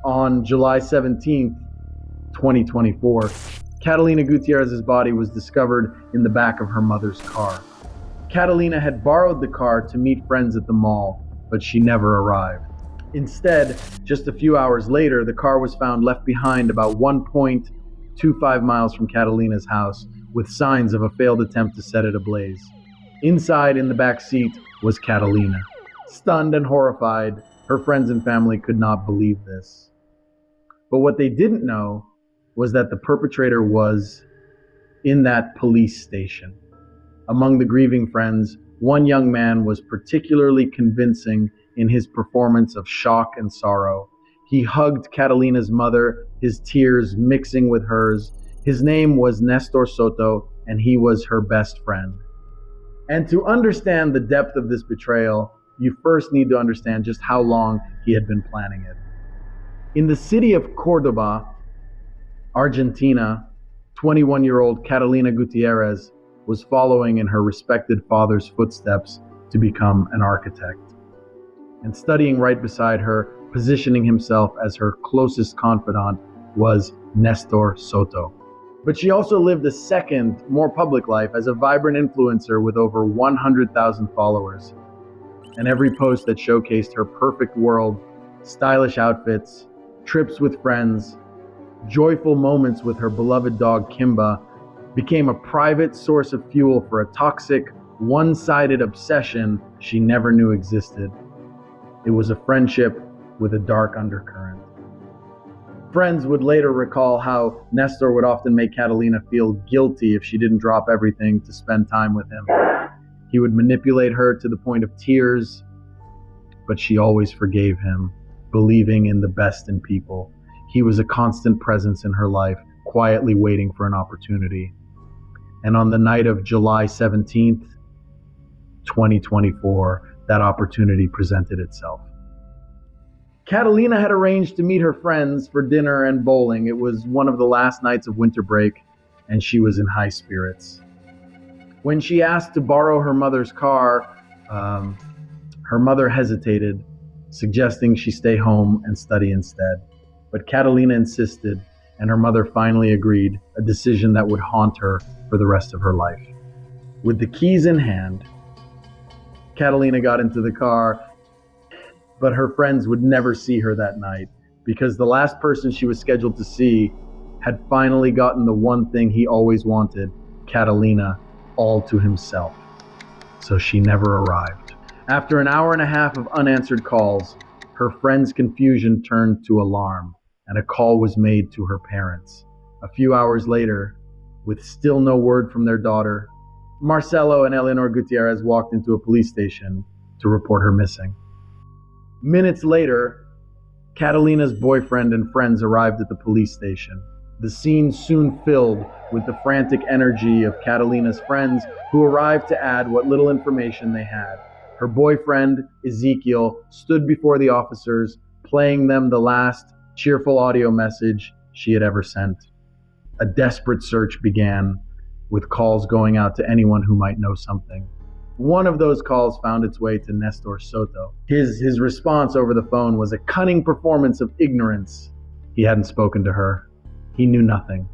On July 17th, 2024, Catalina Gutierrez's body was discovered in the back of her mother's car. Catalina had borrowed the car to meet friends at the mall, but she never arrived. Instead, just a few hours later, the car was found left behind about 1.25 miles from Catalina's house, with signs of a failed attempt to set it ablaze. Inside, in the back seat, was Catalina. Stunned and horrified, her friends and family could not believe this. But what they didn't know was that the perpetrator was in that police station. Among the grieving friends, one young man was particularly convincing in his performance of shock and sorrow. He hugged Catalina's mother, his tears mixing with hers. His name was Nestor Soto, and he was her best friend. And to understand the depth of this betrayal, you first need to understand just how long he had been planning it. In the city of Cordoba, Argentina, 21-year-old Catalina Gutierrez was following in her respected father's footsteps to become an architect. And studying right beside her, positioning himself as her closest confidant, was Nestor Soto. But she also lived a second, more public life as a vibrant influencer with over 100,000 followers. And every post that showcased her perfect world, stylish outfits, trips with friends, joyful moments with her beloved dog Kimba, became a private source of fuel for a toxic, one-sided obsession she never knew existed. It was a friendship with a dark undercurrent. Friends would later recall how Nestor would often make Catalina feel guilty if she didn't drop everything to spend time with him. He would manipulate her to the point of tears, but she always forgave him, believing in the best in people. He was a constant presence in her life, quietly waiting for an opportunity. And on the night of July 17th, 2024, that opportunity presented itself. Catalina had arranged to meet her friends for dinner and bowling. It was one of the last nights of winter break, and she was in high spirits. When she asked to borrow her mother's car, her mother hesitated, suggesting she stay home and study instead. But Catalina insisted, and her mother finally agreed, a decision that would haunt her for the rest of her life. With the keys in hand, Catalina got into the car, but her friends would never see her that night because the last person she was scheduled to see had finally gotten the one thing he always wanted, Catalina, all to himself. So she never arrived. After an hour and a half of unanswered calls, her friends' confusion turned to alarm, and a call was made to her parents. A few hours later, with still no word from their daughter, Marcelo and Eleanor Gutierrez walked into a police station to report her missing. Minutes later, Catalina's boyfriend and friends arrived at the police station. The scene soon filled with the frantic energy of Catalina's friends, who arrived to add what little information they had. Her boyfriend, Ezekiel, stood before the officers, playing them the last cheerful audio message she had ever sent. A desperate search began, with calls going out to anyone who might know something. One of those calls found its way to Nestor Soto. His response over the phone was a cunning performance of ignorance. He hadn't spoken to her. He knew nothing.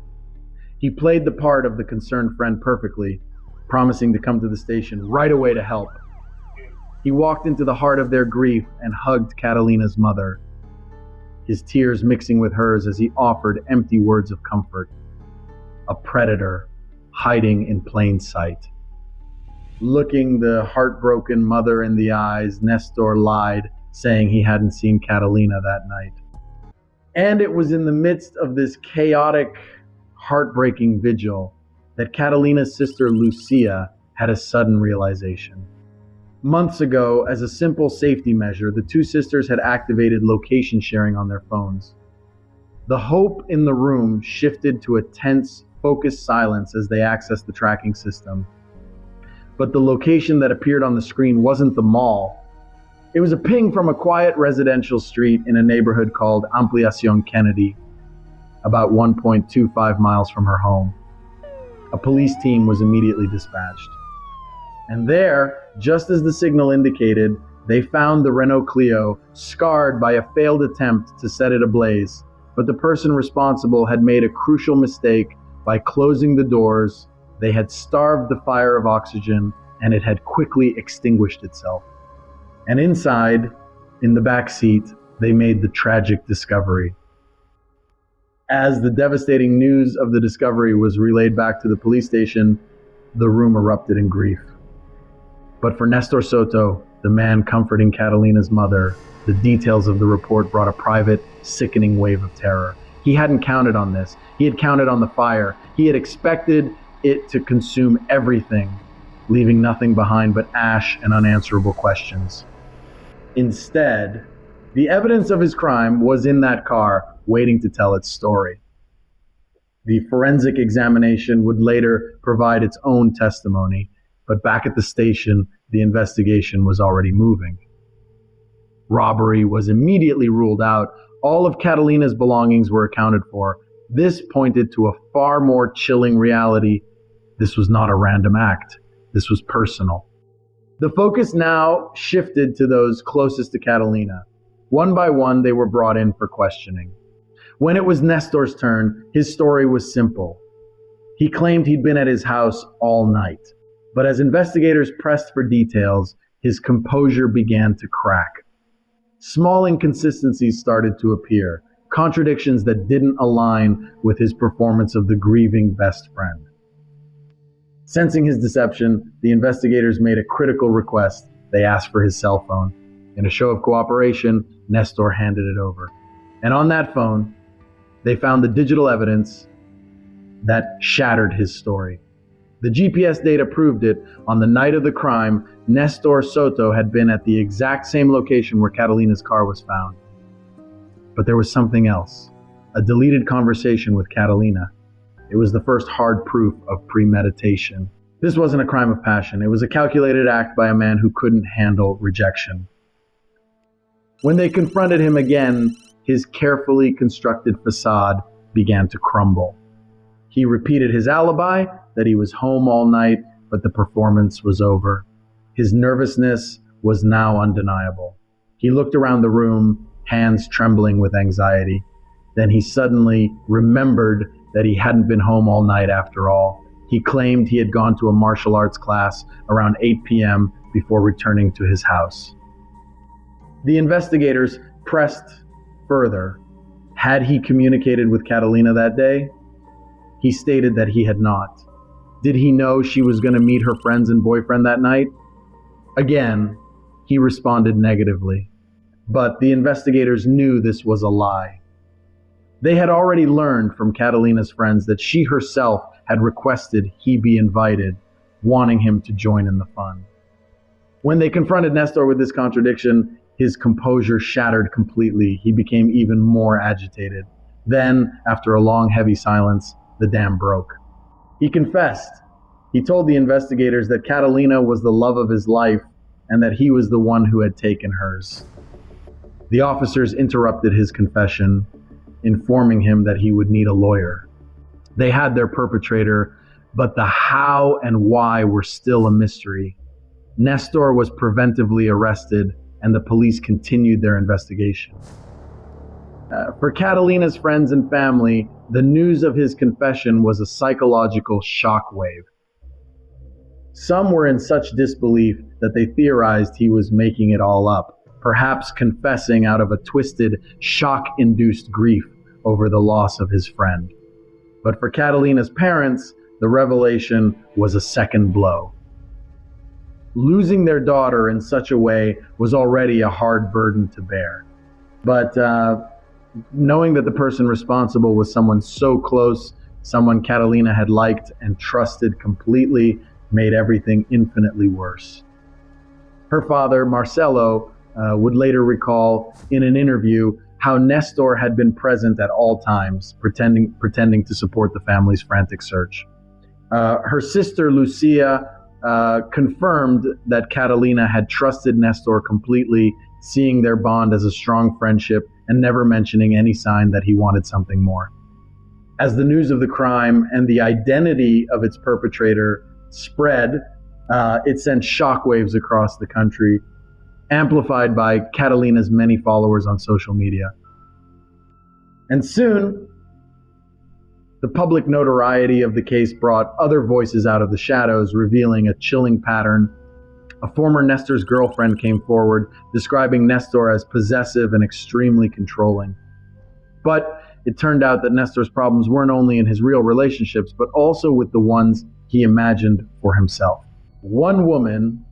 He played the part of the concerned friend perfectly, promising to come to the station right away to help. He walked into the heart of their grief and hugged Catalina's mother, his tears mixing with hers as he offered empty words of comfort. A predator hiding in plain sight. Looking the heartbroken mother in the eyes, Nestor lied, saying he hadn't seen Catalina that night. And it was in the midst of this chaotic, heartbreaking vigil that Catalina's sister Lucia had a sudden realization. Months ago, as a simple safety measure, the two sisters had activated location sharing on their phones. The hope in the room shifted to a tense, focused silence as they accessed the tracking system. But the location that appeared on the screen wasn't the mall. It was a ping from a quiet residential street in a neighborhood called Ampliacion Kennedy, about 1.25 miles from her home. A police team was immediately dispatched. And there, just as the signal indicated, They found the Renault Clio scarred by a failed attempt to set it ablaze, but the person responsible had made a crucial mistake by closing the doors. They had starved the fire of oxygen, and it had quickly extinguished itself. And inside, in the back seat, they made the tragic discovery. As the devastating news of the discovery was relayed back to the police station, the room erupted in grief. But for Nestor Soto, the man comforting Catalina's mother, the details of the report brought a private, sickening wave of terror. He hadn't counted on this. He had counted on the fire. He had expected it to consume everything, leaving nothing behind but ash and unanswerable questions. Instead, the evidence of his crime was in that car, waiting to tell its story. The forensic examination would later provide its own testimony, but back at the station, the investigation was already moving. Robbery was immediately ruled out. All of Catalina's belongings were accounted for. This pointed to a far more chilling reality. This was not a random act. This was personal. The focus now shifted to those closest to Catalina. One by one, they were brought in for questioning. When it was Nestor's turn, his story was simple. He claimed he'd been at his house all night. But as investigators pressed for details, his composure began to crack. Small inconsistencies started to appear, contradictions that didn't align with his performance of the grieving best friend. Sensing his deception, the investigators made a critical request. They asked for his cell phone. In a show of cooperation, Nestor handed it over. And on that phone, they found the digital evidence that shattered his story. The GPS data proved it. On the night of the crime, Nestor Soto had been at the exact same location where Catalina's car was found. But there was something else, a deleted conversation with Catalina. It was the first hard proof of premeditation. This wasn't a crime of passion. It was a calculated act by a man who couldn't handle rejection. When they confronted him again, his carefully constructed facade began to crumble. He repeated his alibi, that he was home all night, but the performance was over. His nervousness was now undeniable. He looked around the room, hands trembling with anxiety. Then he suddenly remembered that he hadn't been home all night after all. He claimed he had gone to a martial arts class around 8 p.m. before returning to his house. The investigators pressed further. Had he communicated with Catalina that day? He stated that he had not. Did he know she was going to meet her friends and boyfriend that night? Again, he responded negatively. But the investigators knew this was a lie. They had already learned from Catalina's friends that she herself had requested he be invited, wanting him to join in the fun. When they confronted Nestor with this contradiction, his composure shattered completely. He became even more agitated. Then, after a long, heavy silence, the dam broke. He confessed. He told the investigators that Catalina was the love of his life and that he was the one who had taken hers. The officers interrupted his confession, informing him that he would need a lawyer. They had their perpetrator, but the how and why were still a mystery. Nestor was preventively arrested, and the police continued their investigation. For Catalina's friends and family, the news of his confession was a psychological shockwave. Some were in such disbelief that they theorized he was making it all up, perhaps confessing out of a twisted, shock-induced grief over the loss of his friend. But for Catalina's parents, the revelation was a second blow. Losing their daughter in such a way was already a hard burden to bear. But knowing that the person responsible was someone so close, someone Catalina had liked and trusted completely, made everything infinitely worse. Her father, Marcelo, would later recall in an interview how Nestor had been present at all times, pretending to support the family's frantic search. Her sister, Lucia, confirmed that Catalina had trusted Nestor completely, seeing their bond as a strong friendship and never mentioning any sign that he wanted something more. As the news of the crime and the identity of its perpetrator spread, it sent shockwaves across the country. amplified by Catalina's many followers on social media. And soon, the public notoriety of the case brought other voices out of the shadows, revealing a chilling pattern. A former Nestor's girlfriend came forward, describing Nestor as possessive and extremely controlling. But it turned out that Nestor's problems weren't only in his real relationships, but also with the ones he imagined for himself. One woman,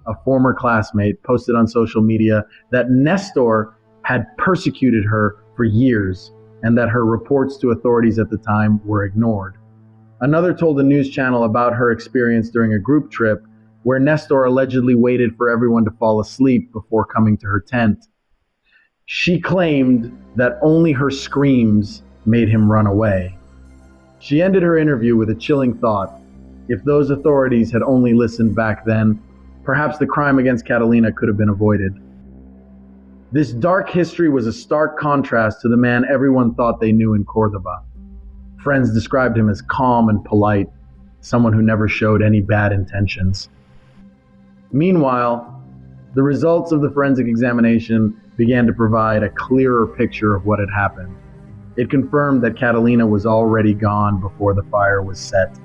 a former classmate, posted on social media that Nestor had persecuted her for years and that her reports to authorities at the time were ignored. Another told a news channel about her experience during a group trip where Nestor allegedly waited for everyone to fall asleep before coming to her tent. She claimed that only her screams made him run away. She ended her interview with a chilling thought. If those authorities had only listened back then, perhaps the crime against Catalina could have been avoided. This dark history was a stark contrast to the man everyone thought they knew in Cordoba. Friends described him as calm and polite, someone who never showed any bad intentions. Meanwhile, the results of the forensic examination began to provide a clearer picture of what had happened. It confirmed that Catalina was already gone before the fire was set.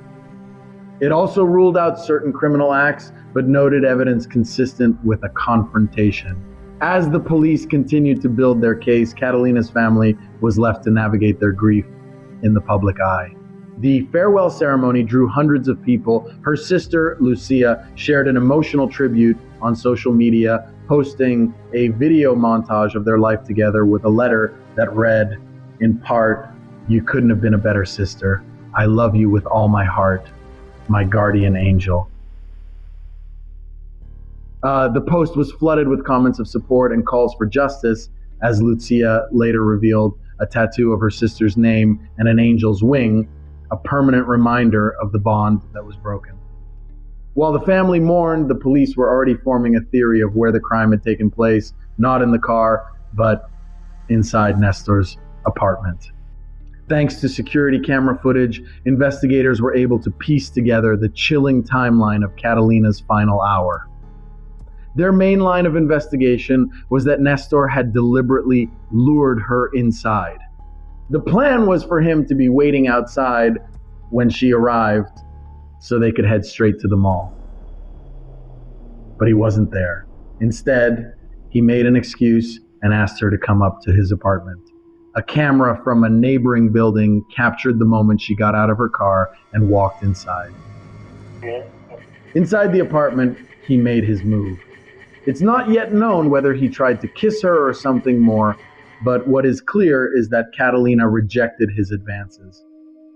It also ruled out certain criminal acts, but noted evidence consistent with a confrontation. As the police continued to build their case, Catalina's family was left to navigate their grief in the public eye. The farewell ceremony drew hundreds of people. Her sister, Lucia, shared an emotional tribute on social media, posting a video montage of their life together with a letter that read, in part, "You couldn't have been a better sister. I love you with all my heart, my guardian angel." The post was flooded with comments of support and calls for justice, as Lucia later revealed a tattoo of her sister's name and an angel's wing, a permanent reminder of the bond that was broken. While the family mourned, the police were already forming a theory of where the crime had taken place, not in the car, but inside Nestor's apartment. Thanks to security camera footage, investigators were able to piece together the chilling timeline of Catalina's final hour. Their main line of investigation was that Nestor had deliberately lured her inside. The plan was for him to be waiting outside when she arrived so they could head straight to the mall. But he wasn't there. Instead, he made an excuse and asked her to come up to his apartment. A camera from a neighboring building captured the moment she got out of her car and walked inside. Inside the apartment, he made his move. It's not yet known whether he tried to kiss her or something more, but what is clear is that Catalina rejected his advances.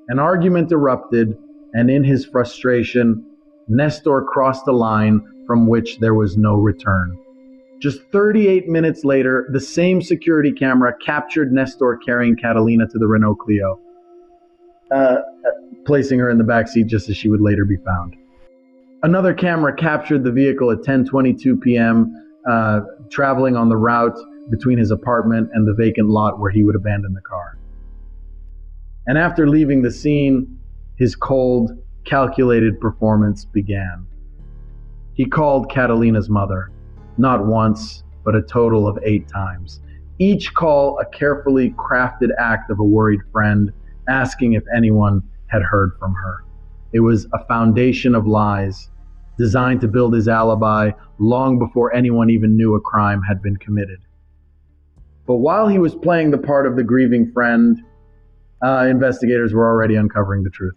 An argument erupted, and in his frustration, Nestor crossed a line from which there was no return. Just 38 minutes later, the same security camera captured Nestor carrying Catalina to the Renault Clio, placing her in the backseat just as she would later be found. Another camera captured the vehicle at 10:22 p.m., traveling on the route between his apartment and the vacant lot where he would abandon the car. And after leaving the scene, his cold, calculated performance began. He called Catalina's mother, not once, but a total of 8 times. Each call a carefully crafted act of a worried friend, asking if anyone had heard from her. It was a foundation of lies, designed to build his alibi long before anyone even knew a crime had been committed. But while he was playing the part of the grieving friend, investigators were already uncovering the truth.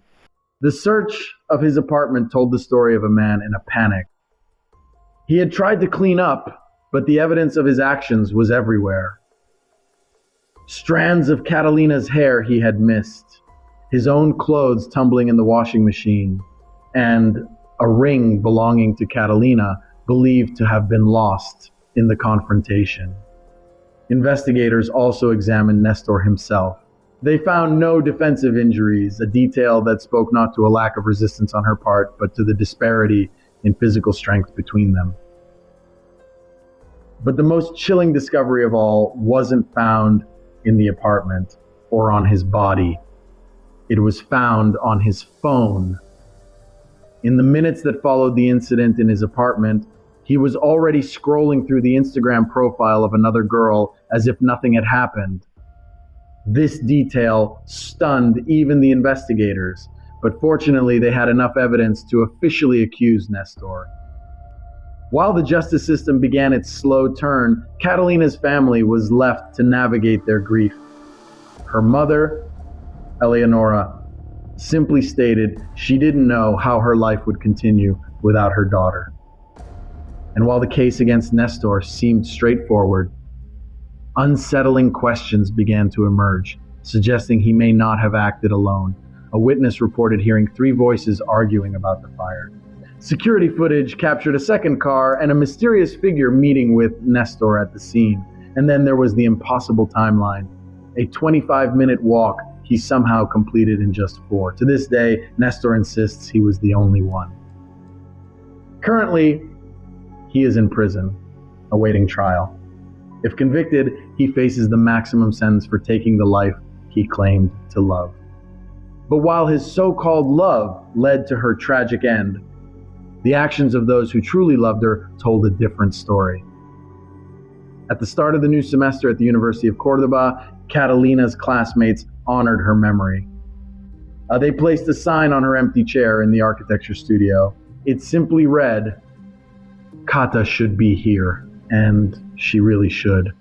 The search of his apartment told the story of a man in a panic. He had tried to clean up, but the evidence of his actions was everywhere. Strands of Catalina's hair he had missed, his own clothes tumbling in the washing machine, and a ring belonging to Catalina believed to have been lost in the confrontation. Investigators also examined Nestor himself. They found no defensive injuries, a detail that spoke not to a lack of resistance on her part, but to the disparity in physical strength between them. But the most chilling discovery of all wasn't found in the apartment or on his body. It was found on his phone. In the minutes that followed the incident in his apartment, He was already scrolling through the Instagram profile of another girl as if nothing had happened. This detail stunned even the investigators, but fortunately they had enough evidence to officially accuse Nestor. While the justice system began its slow turn, Catalina's family was left to navigate their grief. Her mother, Eleonora, simply stated she didn't know how her life would continue without her daughter. And while the case against Nestor seemed straightforward, unsettling questions began to emerge, suggesting he may not have acted alone. A witness reported hearing 3 voices arguing about the fire. Security footage captured a second car and a mysterious figure meeting with Nestor at the scene. And then there was the impossible timeline. A 25-minute walk he somehow completed in just 4. To this day, Nestor insists he was the only one. Currently, he is in prison, awaiting trial. If convicted, he faces the maximum sentence for taking the life he claimed to love. But while his so-called love led to her tragic end, the actions of those who truly loved her told a different story. At the start of the new semester at the University of Cordoba, Catalina's classmates honored her memory. They placed a sign on her empty chair in the architecture studio. It simply read, "Kata should be here," and she really should.